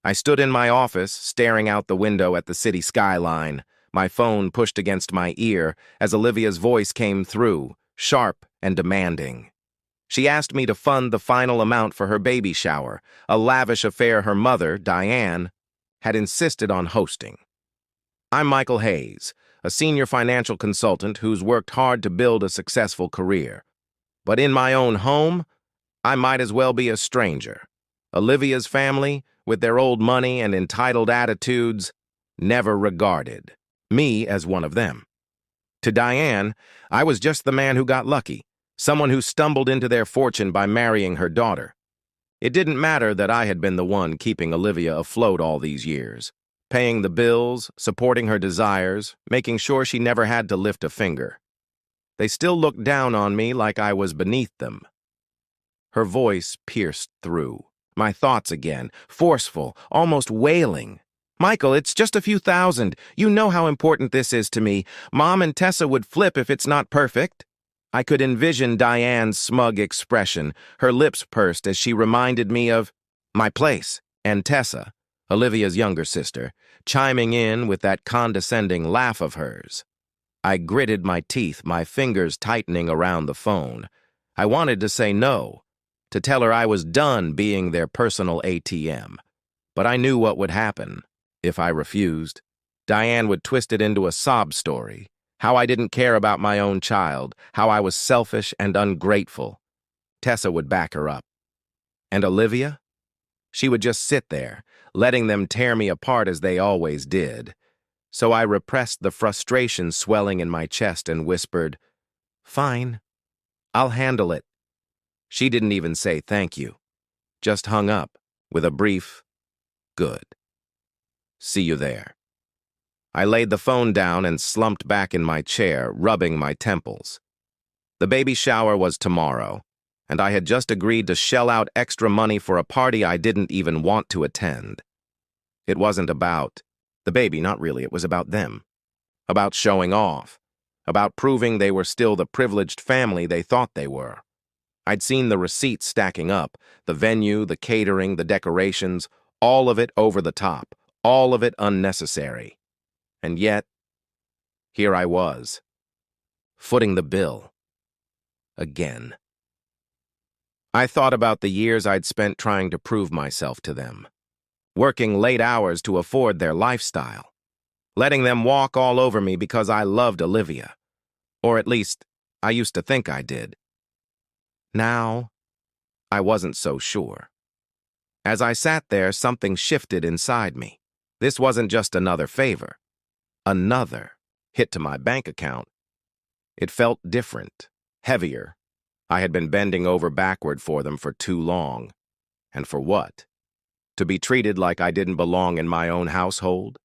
I stood in my office, staring out the window at the city skyline, my phone pushed against my ear as Olivia's voice came through, sharp and demanding. She asked me to fund the final amount for her baby shower, a lavish affair her mother, Diane, had insisted on hosting. I'm Michael Hayes, a senior financial consultant who's worked hard to build a successful career. But in my own home, I might as well be a stranger. Olivia's family, with their old money and entitled attitudes, never regarded me as one of them. To Diane, I was just the man who got lucky, someone who stumbled into their fortune by marrying her daughter. It didn't matter that I had been the one keeping Olivia afloat all these years, paying the bills, supporting her desires, making sure she never had to lift a finger. They still looked down on me like I was beneath them. Her voice pierced through. My thoughts again, forceful, almost wailing. Michael, it's just a few thousand. You know how important this is to me. Mom and Tessa would flip if it's not perfect. I could envision Diane's smug expression, her lips pursed as she reminded me of my place, and Tessa, Olivia's younger sister, chiming in with that condescending laugh of hers. I gritted my teeth, my fingers tightening around the phone. I wanted to say no, to tell her I was done being their personal ATM. But I knew what would happen if I refused. Diane would twist it into a sob story, how I didn't care about my own child, how I was selfish and ungrateful. Tessa would back her up. And Olivia? She would just sit there, letting them tear me apart as they always did. So I repressed the frustration swelling in my chest and whispered, "Fine, I'll handle it." She didn't even say thank you, just hung up with a brief, "Good. See you there." I laid the phone down and slumped back in my chair, rubbing my temples. The baby shower was tomorrow, and I had just agreed to shell out extra money for a party I didn't even want to attend. It wasn't about the baby, not really, it was about them. About showing off. About proving they were still the privileged family they thought they were. I'd seen the receipts stacking up, the venue, the catering, the decorations, all of it over the top, all of it unnecessary. And yet, here I was, footing the bill. Again. I thought about the years I'd spent trying to prove myself to them, working late hours to afford their lifestyle, letting them walk all over me because I loved Olivia. Or at least, I used to think I did. Now, I wasn't so sure. As I sat there, something shifted inside me. This wasn't just another favor. Another hit to my bank account. It felt different, heavier. I had been bending over backward for them for too long. And for what? To be treated like I didn't belong in my own household?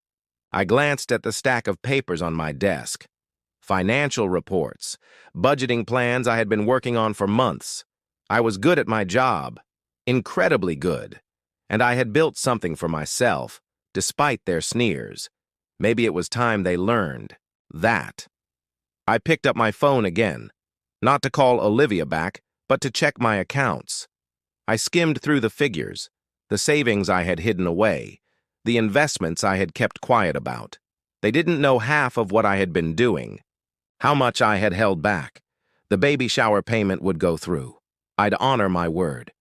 I glanced at the stack of papers on my desk. Financial reports, budgeting plans I had been working on for months. I was good at my job, incredibly good, and I had built something for myself, despite their sneers. Maybe it was time they learned that. I picked up my phone again, not to call Olivia back, but to check my accounts. I skimmed through the figures, the savings I had hidden away, the investments I had kept quiet about. They didn't know half of what I had been doing, how much I had held back. The baby shower payment would go through. I'd honor my word.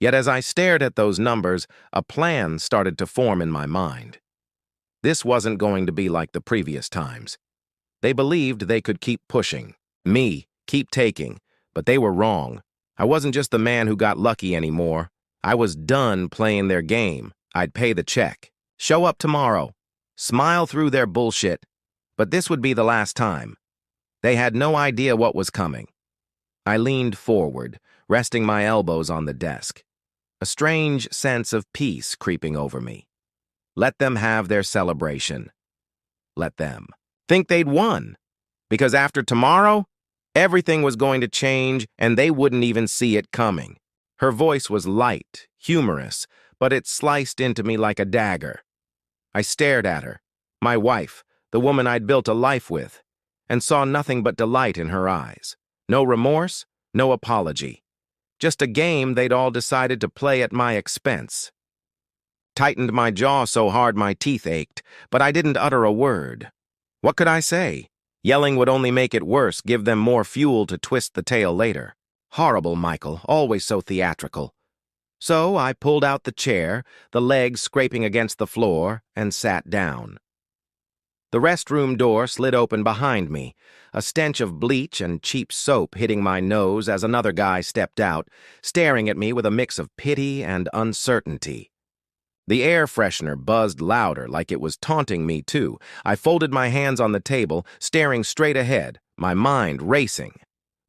Yet as I stared at those numbers, a plan started to form in my mind. This wasn't going to be like the previous times. They believed they could keep pushing, me, keep taking, but they were wrong. I wasn't just the man who got lucky anymore. I was done playing their game. I'd pay the check, show up tomorrow, smile through their bullshit, but this would be the last time. They had no idea what was coming. I leaned forward, resting my elbows on the desk, a strange sense of peace creeping over me. Let them have their celebration. Let them think they'd won, because after tomorrow, everything was going to change and they wouldn't even see it coming. Her voice was light, humorous, but it sliced into me like a dagger. I stared at her, my wife, the woman I'd built a life with, and saw nothing but delight in her eyes. No remorse, no apology. Just a game they'd all decided to play at my expense. tightened my jaw so hard my teeth ached, but I didn't utter a word. What could I say? Yelling would only make it worse, give them more fuel to twist the tale later. Horrible Michael, always so theatrical. So I pulled out the chair, the legs scraping against the floor, and sat down. The restroom door slid open behind me, a stench of bleach and cheap soap hitting my nose as another guy stepped out, staring at me with a mix of pity and uncertainty. The air freshener buzzed louder, like it was taunting me too. I folded my hands on the table, staring straight ahead, my mind racing.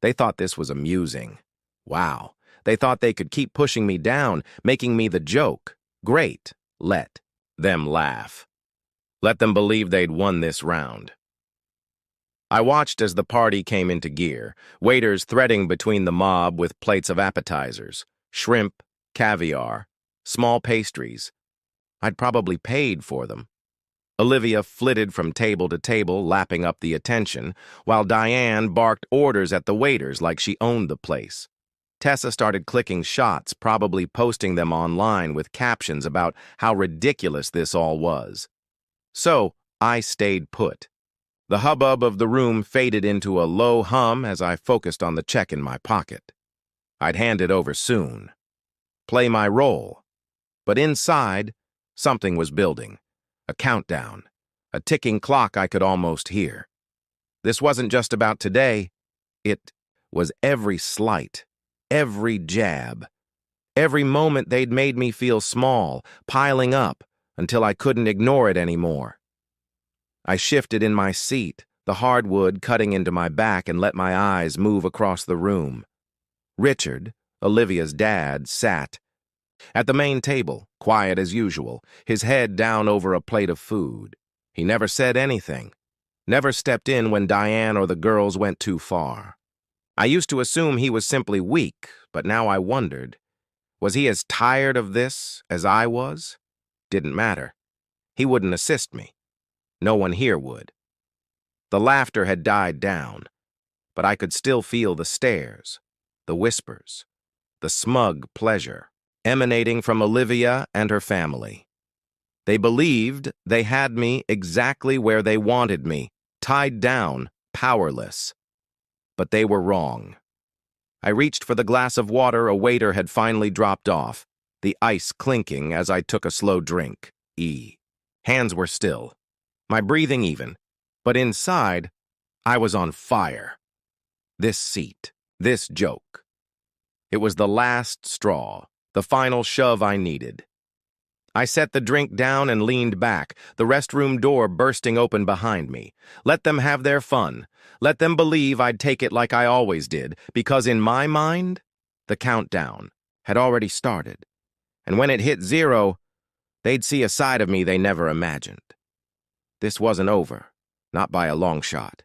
They thought this was amusing. Wow. They thought they could keep pushing me down, making me the joke. Great. Let them laugh. Let them believe they'd won this round. I watched as the party came into gear, waiters threading between the mob with plates of appetizers, shrimp, caviar, small pastries. I'd probably paid for them. Olivia flitted from table to table, lapping up the attention, while Diane barked orders at the waiters like she owned the place. Tessa started clicking shots, probably posting them online with captions about how ridiculous this all was. So, I stayed put. The hubbub of the room faded into a low hum as I focused on the check in my pocket. I'd hand it over soon. Play my role. But inside, something was building. A countdown. A ticking clock I could almost hear. This wasn't just about today. It was every slight, every jab. Every moment they'd made me feel small, piling up, until I couldn't ignore it anymore. I shifted in my seat, the hardwood cutting into my back, and let my eyes move across the room. Richard, Olivia's dad, sat at the main table, quiet as usual, his head down over a plate of food. He never said anything, never stepped in when Diane or the girls went too far. I used to assume he was simply weak, but now I wondered, was he as tired of this as I was? Didn't matter. He wouldn't assist me. No one here would. The laughter had died down, but I could still feel the stares, the whispers, the smug pleasure emanating from Olivia and her family. They believed they had me exactly where they wanted me, tied down, powerless. But they were wrong. I reached for the glass of water a waiter had finally dropped off, the ice clinking as I took a slow drink. Hands were still, my breathing even, but inside, I was on fire. This seat, this joke. It was the last straw, the final shove I needed. I set the drink down and leaned back, the restroom door bursting open behind me. Let them have their fun. Let them believe I'd take it like I always did, because in my mind, the countdown had already started. And when it hit 0, they'd see a side of me they never imagined. This wasn't over, not by a long shot.